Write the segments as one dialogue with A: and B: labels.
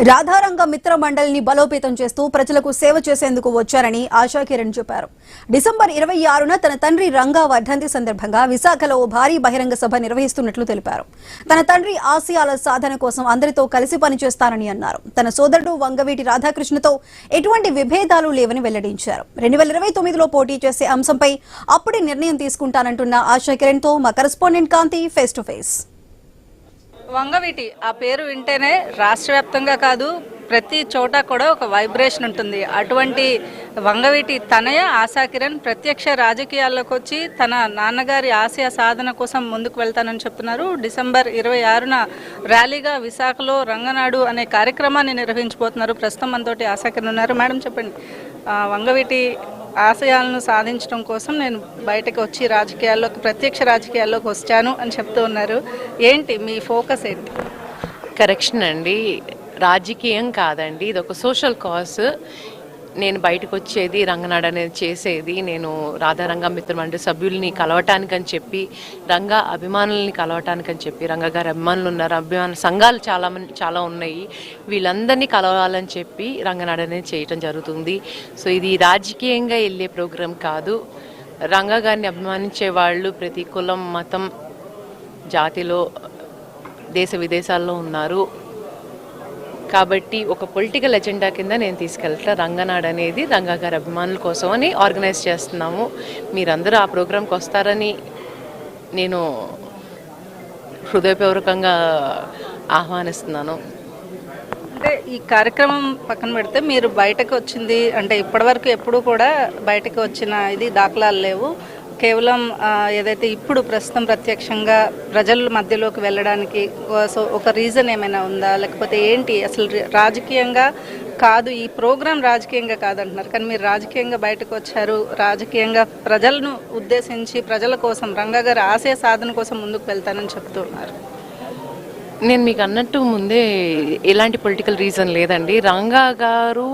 A: రాధారంగ మిత్ర మండలిని బలోపేతం చేస్తూ ప్రజలకు సేవ చేసేందుకు వచ్చారని ఆశా కిరణ్ చెప్పారు. డిసెంబర్ 26న తన తండ్రి రంగా వర్ధంతి సందర్భంగా విశాఖలో భారీ బహిరంగ సభ నిర్వహిస్తున్నట్లు తెలిపారు. తన తండ్రి ఆశయాల సాధన కోసం అందరితో కలిసి పనిచేస్తానని అన్నారు. తన సోదరుడు వంగవీటి రాధాకృష్ణతో ఎటువంటి విభేదాలు లేవని వెల్లడించారు. 2029లో పోటీ చేసే అంశంపై అప్పుడే నిర్ణయం తీసుకుంటానంటున్న ఆశా కిరణ్ తో మా correspondent Kanthi face to face.
B: Vangaveeti ఆ పేరు వింటేనే రాష్ట్ర వ్యాప్తంగా కాదు ప్రతి చోట కూడా ఒక వైబ్రేషన్ ఉంటుంది. అటువంటి వంగవీటి తనయ ఆశా కిరణ్ ప్రత్యక్ష రాజకీయాల్లోకి వచ్చి తన నాన్నగారి ఆశయ సాధన కోసం ముందుకు వెళ్తానని చెప్తున్నారు. డిసెంబర్ 26న ర్యాలీగా విశాఖలో రంగనాడు అనే కార్యక్రమాన్ని నిర్వహించబోతున్నారు. ప్రస్తుతం మనతోటి ఆశా కిరణ్ ఉన్నారు. మేడం చెప్పండి, వంగవీటి ఆశయాలను సాధించడం కోసం నేను బయటకు వచ్చి రాజకీయాల్లోకి ప్రత్యక్ష రాజకీయాల్లోకి వచ్చాను అని చెప్తూ ఉన్నారు. ఏంటి మీ ఫోకస్ ఏంటి?
C: కరెక్షన్ అండి, రాజకీయం కాదండి, ఇది ఒక సోషల్ కాజ్. నేను బయటకు వచ్చేది రంగనాడు అనేది చేసేది నేను రాధారంగ మిత్ర మండలి సభ్యుల్ని కలవటానికని చెప్పి, రంగా అభిమానుల్ని కలవటానికని చెప్పి, రంగ గారి అభిమానులు ఉన్నారు, అభిమాన సంఘాలు చాలా ఉన్నాయి, వీళ్ళందరినీ కలవాలని చెప్పి రంగనాడు అనేది చేయటం జరుగుతుంది. సో ఇది రాజకీయంగా వెళ్ళే ప్రోగ్రాం కాదు. రంగ గారిని అభిమానించే వాళ్ళు ప్రతి కులం మతం జాతిలో దేశ విదేశాల్లో ఉన్నారు కాబట్టి ఒక పొలిటికల్ ఎజెండా కింద నేను తీసుకెళ్తా. రంగనాడు అనేది రంగా గారి అభిమానుల కోసం అని ఆర్గనైజ్ చేస్తున్నాము. మీరందరూ ఆ ప్రోగ్రాంకి వస్తారని నేను హృదయపూర్వకంగా ఆహ్వానిస్తున్నాను.
B: అంటే ఈ కార్యక్రమం పక్కన పెడితే మీరు బయటకు వచ్చింది అంటే ఇప్పటివరకు ఎప్పుడూ కూడా బయటకు వచ్చిన ఇది దాఖలాలు లేవు. కేవలం ఏదైతే ఇప్పుడు ప్రస్తుతం ప్రత్యక్షంగా ప్రజల మధ్యలోకి వెళ్ళడానికి ఒక రీజన్ ఏమైనా ఉందా, లేకపోతే ఏంటి అసలు రాజకీయంగా కాదు ఈ ప్రోగ్రాం రాజకీయంగా కాదంటున్నారు, కానీ మీరు రాజకీయంగా బయటకు వచ్చారు, రాజకీయంగా ప్రజలను ఉద్దేశించి ప్రజల కోసం రంగా గారి ఆశయ సాధన కోసం ముందుకు వెళ్తానని చెప్తున్నారు.
C: నేను మీకు అన్నట్టు ముందే ఎలాంటి పొలిటికల్ రీజన్ లేదండి. రంగా గారు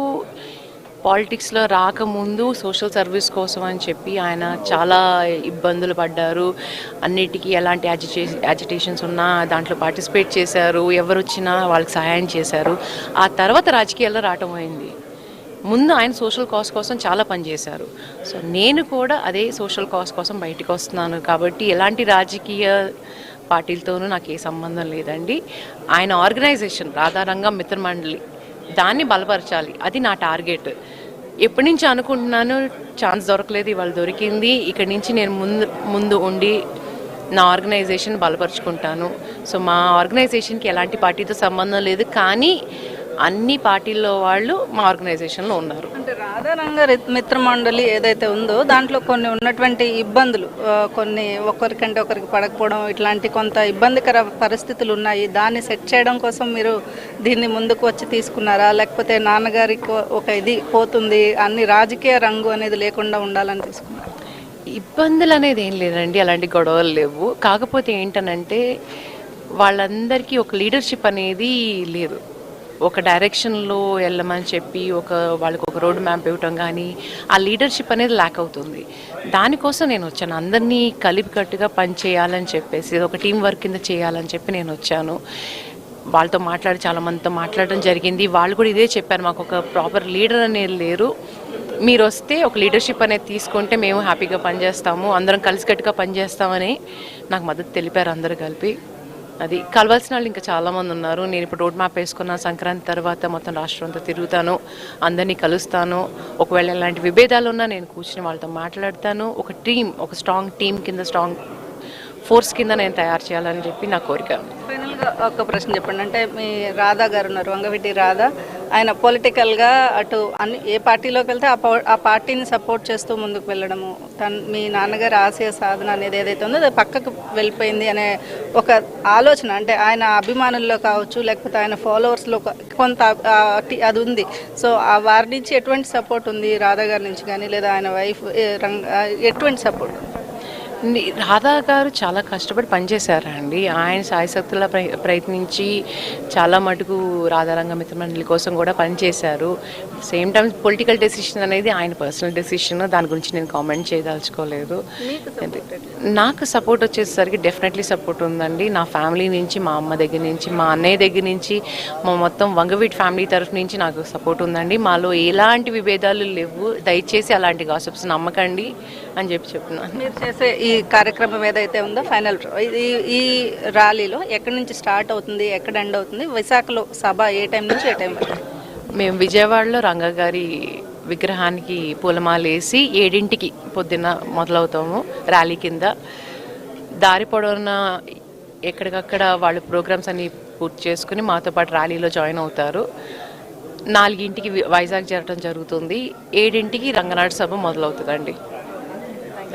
C: పాలిటిక్స్లో రాకముందు సోషల్ సర్వీస్ కోసం అని చెప్పి ఆయన చాలా ఇబ్బందులు పడ్డారు. అన్నిటికీ ఎలాంటి యాజిటేషన్స్ ఉన్నా దాంట్లో పార్టిసిపేట్ చేశారు, ఎవరు వచ్చినా వాళ్ళకి సహాయం చేశారు. ఆ తర్వాత రాజకీయాల్లో రావటం అయింది. ముందు ఆయన సోషల్ కాజ్ కోసం చాలా పనిచేశారు. సో నేను కూడా అదే సోషల్ కాజ్ కోసం బయటకు వస్తున్నాను కాబట్టి ఎలాంటి రాజకీయ పార్టీలతోనూ నాకు ఏ సంబంధం లేదండి. ఆయన ఆర్గనైజేషన్ రాధారంగ మిత్ర మండలి దాన్ని బలపరచాలి, అది నా టార్గెట్. ఎప్పటి నుంచి అనుకుంటున్నాను, ఛాన్స్ దొరకలేదు, ఇవాళ దొరికింది. ఇక్కడి నుంచి నేను ముందు ఉండి నా ఆర్గనైజేషన్ బలపరుచుకుంటాను. సో మా ఆర్గనైజేషన్కి ఎలాంటి పార్టీతో సంబంధం లేదు, కానీ అన్ని పార్టీల్లో వాళ్ళు మా ఆర్గనైజేషన్లో ఉన్నారు.
B: అంటే రాధారంగ మిత్ర మండలి ఏదైతే ఉందో దాంట్లో కొన్ని ఉన్నటువంటి ఇబ్బందులు, కొన్ని ఒకరికంటే ఒకరికి పడకపోవడం, ఇట్లాంటి కొంత ఇబ్బందికర పరిస్థితులు ఉన్నాయి. దాన్ని సెట్ చేయడం కోసం మీరు దీన్ని ముందుకు వచ్చి తీసుకున్నారా, లేకపోతే నాన్నగారికి ఒక ఇది పోతుంది అన్ని రాజకీయ రంగు అనేది లేకుండా ఉండాలని తీసుకున్నారా?
C: ఇబ్బందులు అనేది ఏం లేదండి, అలాంటి గొడవలు లేవు. కాకపోతే ఏంటనంటే వాళ్ళందరికీ ఒక లీడర్షిప్ అనేది లేదు. ఒక డైరెక్షన్లో వెళ్ళమని చెప్పి వాళ్ళకి ఒక రోడ్ మ్యాప్ ఇవ్వటం కానీ ఆ లీడర్షిప్ అనేది ల్యాక్ అవుతుంది. దానికోసం నేను వచ్చాను. అందరినీ కలిపికట్టుగా పని చేయాలని చెప్పేసి ఒక టీం వర్క్ కింద చేయాలని చెప్పి నేను వచ్చాను. వాళ్ళతో చాలా మందితో మాట్లాడడం జరిగింది. వాళ్ళు కూడా ఇదే చెప్పారు, మాకు ఒక ప్రాపర్ లీడర్ అనేది లేరు, మీరు వస్తే ఒక లీడర్షిప్ అనేది తీసుకుంటే మేము హ్యాపీగా పనిచేస్తాము, అందరం కలిసికట్టుగా పనిచేస్తామని నాకు మద్దతు తెలిపారు అందరూ కలిపి. అది కలవాల్సిన వాళ్ళు ఇంకా చాలామంది ఉన్నారు. నేను ఇప్పుడు రోడ్ మ్యాప్ వేసుకున్న సంక్రాంతి తర్వాత మొత్తం రాష్ట్రం అంతా తిరుగుతాను, అందరినీ కలుస్తాను. ఒకవేళ ఎలాంటి విభేదాలు ఉన్నా నేను కూర్చుని వాళ్ళతో మాట్లాడతాను. ఒక స్ట్రాంగ్ టీం కింద, స్ట్రాంగ్ ఫోర్స్ కింద నేను తయారు చేయాలని చెప్పి నా కోరిక.
B: ఫైనల్గా ఒక ప్రశ్న చెప్పండి, అంటే మీ రాధా గారు ఉన్నారు, వంగవీటి రాధా, ఆయన పొలిటికల్గా అటు ఏ పార్టీలోకి వెళ్తే ఆ పార్టీని సపోర్ట్ చేస్తూ ముందుకు వెళ్ళడము, మీ నాన్నగారి ఆశయ సాధన అనేది ఏదైతే ఉందో అది పక్కకు వెళ్ళిపోయింది అనే ఒక ఆలోచన, అంటే ఆయన అభిమానుల్లో కావచ్చు లేకపోతే ఆయన ఫాలోవర్స్లో కొంత అది ఉంది. సో వారి నుంచి ఎటువంటి సపోర్ట్ ఉంది రాధా గారి నుంచి కానీ, లేదా ఆయన వైఫ్ ఎటువంటి సపోర్ట్?
C: రాధా గారు చాలా కష్టపడి పనిచేశారండి. ఆయన శాయశక్తులా ప్రయత్నించి చాలా మటుకు రాధారంగ మిత్ర మండలి కోసం కూడా పనిచేశారు. సేమ్ టైం పొలిటికల్ డెసిషన్ అనేది ఆయన పర్సనల్ డెసిషన్, దాని గురించి నేను కామెంట్ చేయదలుచుకోలేదు. నాకు సపోర్ట్ వచ్చేసరికి డెఫినెట్లీ సపోర్ట్ ఉందండి. నా ఫ్యామిలీ నుంచి, మా అమ్మ దగ్గర నుంచి, మా అన్నయ్య దగ్గర నుంచి, మా మొత్తం వంగవీటి ఫ్యామిలీ తరఫు నుంచి నాకు సపోర్ట్ ఉందండి. మాలో ఎలాంటి విభేదాలు లేవు. దయచేసి అలాంటి గాసిప్స్ నమ్మకండి అని చెప్తున్నాను.
B: మీరు చేసే ఈ కార్యక్రమం ఏదైతే ఉందో ఫైనల్ ఈ ర్యాలీలో ఎక్కడి నుంచి స్టార్ట్ అవుతుంది, ఎక్కడ ఎండ్ అవుతుంది, విశాఖలో సభ ఏ టైం నుంచి ఏ టైం వరకు?
C: మేము విజయవాడలో రంగా గారి విగ్రహానికి పూలమాల వేసి 7 పొద్దున్న మొదలవుతాము ర్యాలీ కింద. దారి పొడవున ఎక్కడికక్కడ వాళ్ళు ప్రోగ్రామ్స్ అన్ని పూర్తి చేసుకుని మాతో పాటు ర్యాలీలో జాయిన్ అవుతారు. 4 వైజాగ్ జరగడం జరుగుతుంది. 7 రంగనాథ సభ మొదలవుతుందండి.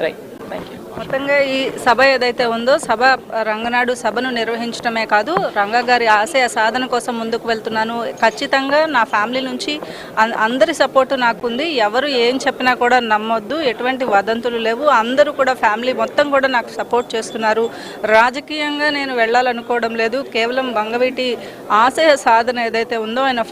C: Right, thank you.
B: మొత్తంగా ఈ సభ ఏదైతే ఉందో సభ రంగనాడు సభను నిర్వహించడమే కాదు, రంగా గారి ఆశయ సాధన కోసం ముందుకు వెళ్తున్నాను. ఖచ్చితంగా నా ఫ్యామిలీ నుంచి అందరి సపోర్టు నాకు ఉంది. ఎవరు ఏం చెప్పినా కూడా నమ్మొద్దు, ఎటువంటి వదంతులు లేవు. అందరూ కూడా ఫ్యామిలీ మొత్తం కూడా నాకు సపోర్ట్ చేస్తున్నారు. రాజకీయంగా నేను వెళ్ళాలనుకోవడం లేదు. కేవలం వంగవీటి ఆశయ సాధన ఏదైతే ఉందో ఆయన